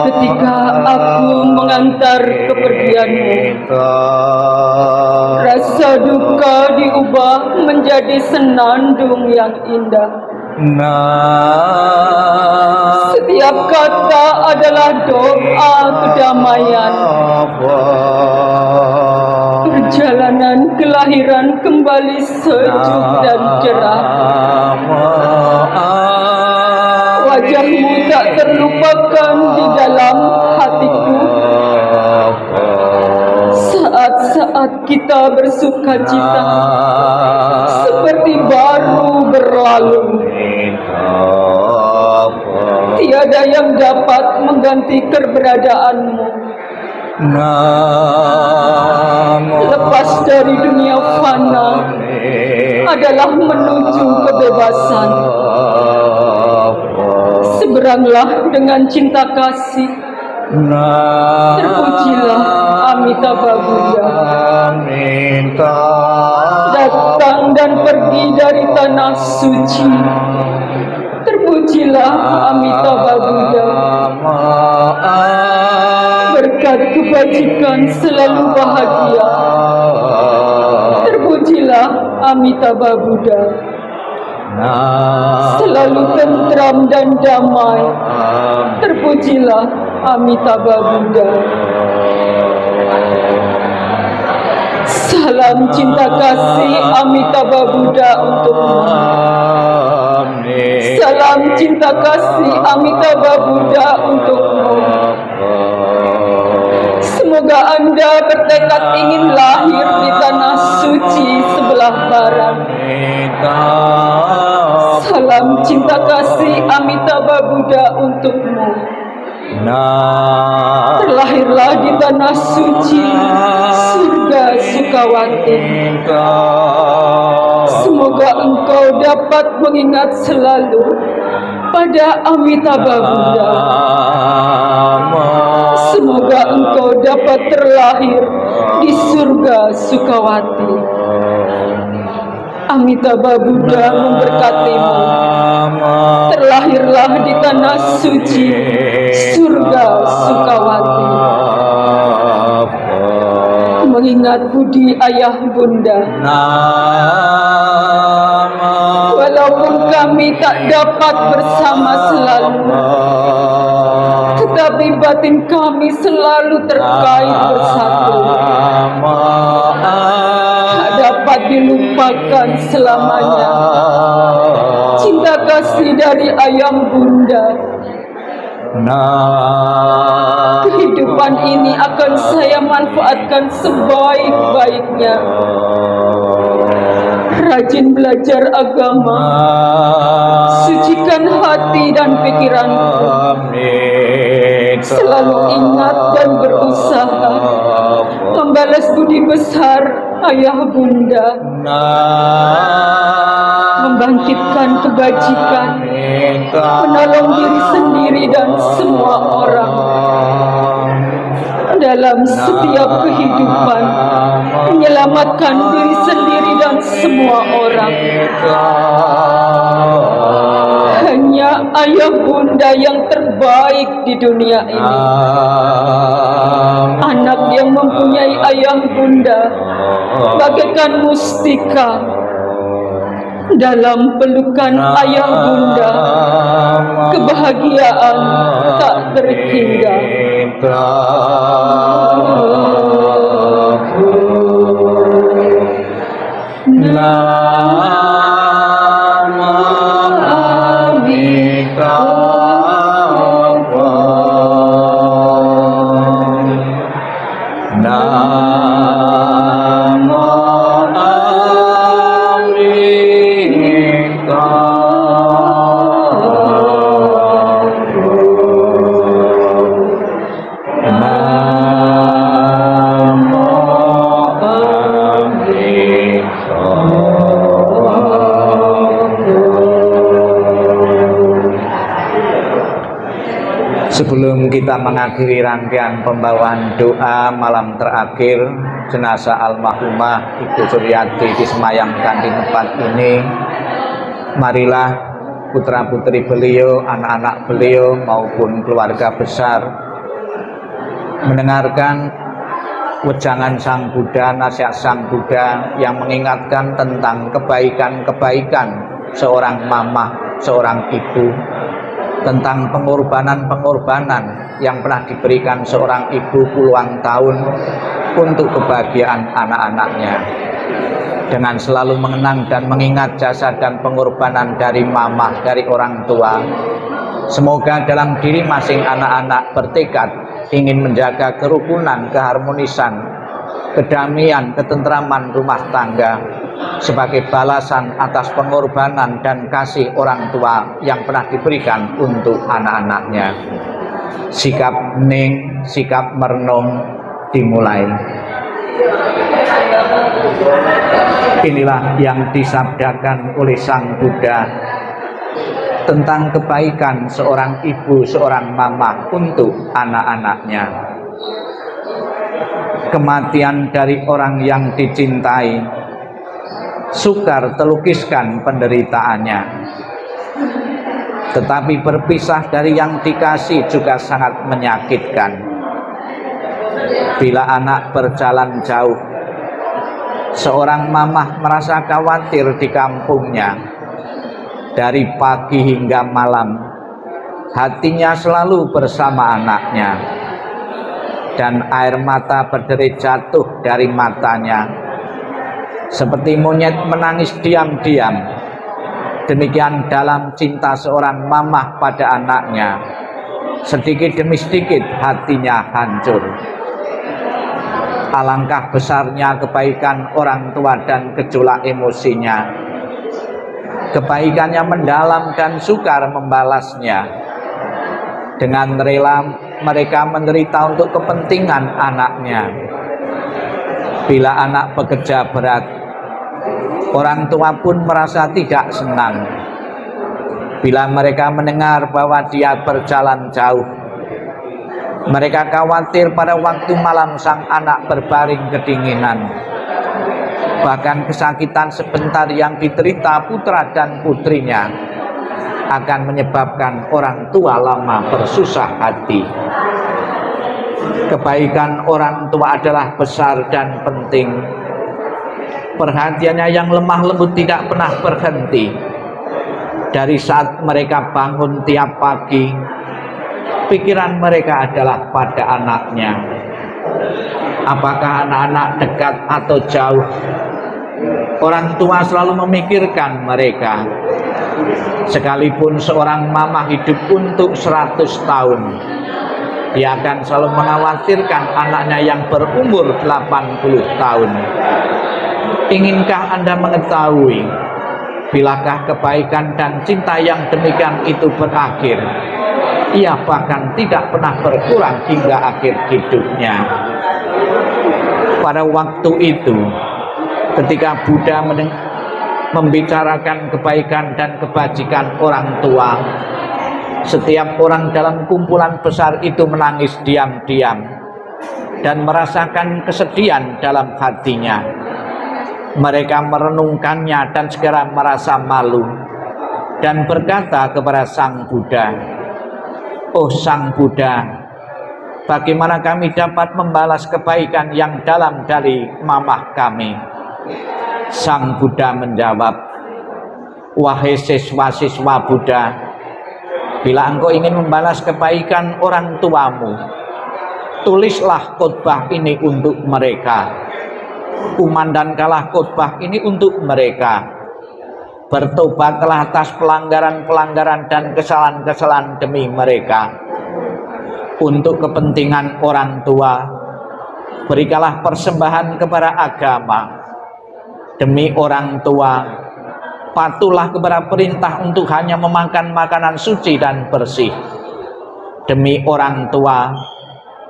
Ketika aku mengantar kepergianmu, rasa duka diubah menjadi senandung yang indah. Setiap kata adalah doa kedamaian. Perjalanan kelahiran kembali sejuk dan cerah. Wajahmu tak terlupakan di dalam hatiku. Saat-saat kita bersuka cita seperti baru berlalu. Tiada yang dapat mengganti keberadaanmu. Lepas dari dunia fana adalah menuju kebebasan. Seberanglah dengan cinta kasih. Terpujilah Amitabha Buddha. Datang dan pergi dari tanah suci. Terpujilah Amitabha Buddha. Berkat kebajikan selalu bahagia. Terpujilah Amitabha Buddha. Selalu tentram dan damai. Terpujilah Amitabha Buddha. Salam cinta kasih Amitabha Buddha untukmu. Salam cinta kasih Amitabha Buddha untukmu. Semoga Anda bertekad ingin lahir di tanah suci sebelah barat. Salam cinta kasih Amitabha Buddha untukmu. Terlahirlah di tanah suci surga Sukawati. Semoga engkau dapat mengingat selalu pada Amitabha Buddha. Semoga engkau dapat terlahir di surga Sukawati. Amitabha Buddha memberkatimu. Terlahirlah di tanah suci surga Sukawati. Mengingat budi ayah bunda. Walaupun kami tak dapat bersama selalu, tetapi batin kami selalu terkait bersatu. Tak dapat dilupakan selamanya cinta kasih dari ayah bunda. Kehidupan ini akan saya manfaatkan sebaik-baiknya. Rajin belajar agama, sucikan hati dan pikiranku. Selalu ingat dan berusaha membalas budi besar ayah bunda. Membangkitkan kebajikan, menolong diri sendiri dan semua orang. Dalam setiap kehidupan, menyelamatkan diri sendiri dan semua orang. Hanya ayah bunda yang terbaik di dunia ini. Anak yang mempunyai ayah bunda bagaikan mustika. Dalam pelukan ayah bunda, kebahagiaan tak terhingga. Nama Sebelum kita mengakhiri rangkaian pembawaan doa malam terakhir jenazah almarhumah Ibu Suryati disemayamkan di tempat ini, marilah putra-putri beliau, anak-anak beliau maupun keluarga besar mendengarkan wejangan Sang Buddha, nasihat Sang Buddha yang mengingatkan tentang kebaikan-kebaikan seorang mama, seorang ibu, tentang pengorbanan-pengorbanan yang pernah diberikan seorang ibu puluhan tahun untuk kebahagiaan anak-anaknya. Dengan selalu mengenang dan mengingat jasa dan pengorbanan dari mama, dari orang tua, semoga dalam diri masing anak-anak bertekad ingin menjaga kerukunan, keharmonisan, kedamaian, ketentraman rumah tangga sebagai balasan atas pengorbanan dan kasih orang tua yang pernah diberikan untuk anak-anaknya. Sikap hening, sikap merenung dimulai. Inilah yang disabdakan oleh Sang Buddha tentang kebaikan seorang ibu, seorang mama untuk anak-anaknya. Kematian dari orang yang dicintai sukar terlukiskan penderitaannya, tetapi berpisah dari yang dikasih juga sangat menyakitkan. Bila anak berjalan jauh, seorang mamah merasa khawatir di kampungnya. Dari pagi hingga malam, hatinya selalu bersama anaknya, dan air mata berderai jatuh dari matanya. Seperti monyet menangis diam-diam, demikian dalam cinta seorang mamah pada anaknya. Sedikit demi sedikit hatinya hancur. Alangkah besarnya kebaikan orang tua dan gejolak emosinya. Kebaikannya mendalam dan sukar membalasnya. Dengan rela mereka menderita untuk kepentingan anaknya. Bila anak bekerja berat, orang tua pun merasa tidak senang. Bila mereka mendengar bahwa dia berjalan jauh, mereka khawatir pada waktu malam sang anak berbaring kedinginan. Bahkan kesakitan sebentar yang diderita putra dan putrinya akan menyebabkan orang tua lama bersusah hati. Kebaikan orang tua adalah besar dan penting. Perhatiannya yang lemah lembut tidak pernah berhenti. Dari saat mereka bangun tiap pagi, pikiran mereka adalah pada anaknya. Apakah anak-anak dekat atau jauh, orang tua selalu memikirkan mereka. Sekalipun seorang mama hidup untuk 100 tahun, dia akan selalu mengkhawatirkan anaknya yang berumur 80 tahun. Inginkah Anda mengetahui, bilakah kebaikan dan cinta yang demikian itu berakhir, ia bahkan tidak pernah berkurang hingga akhir hidupnya. Pada waktu itu, ketika Buddha membicarakan kebaikan dan kebajikan orang tua, setiap orang dalam kumpulan besar itu menangis diam-diam dan merasakan kesedihan dalam hatinya. Mereka merenungkannya dan segera merasa malu dan berkata kepada Sang Buddha, "Oh Sang Buddha, bagaimana kami dapat membalas kebaikan yang dalam dari mamah kami?" Sang Buddha menjawab, "Wahai siswa-siswa Buddha, bila engkau ingin membalas kebaikan orang tuamu, tulislah khotbah ini untuk mereka. Kumandangkanlah khotbah ini untuk mereka. Bertobatlah atas pelanggaran-pelanggaran dan kesalahan-kesalahan demi mereka. Untuk kepentingan orang tua, berikanlah persembahan kepada agama. Demi orang tua, patuhlah kepada perintah untuk hanya memakan makanan suci dan bersih. Demi orang tua,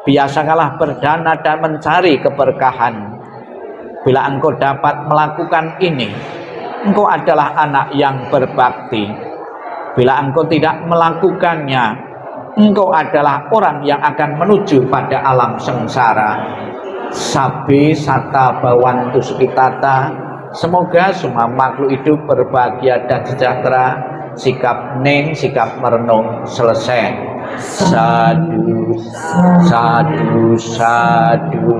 biasakanlah berdana dan mencari keberkahan. Bila engkau dapat melakukan ini, engkau adalah anak yang berbakti. Bila engkau tidak melakukannya, engkau adalah orang yang akan menuju pada alam sengsara. Sabe sata bawantu sukitata, semoga semua makhluk hidup berbahagia dan sejahtera. Sikap ning, sikap merenung selesai. Sadu, sadu, sadu.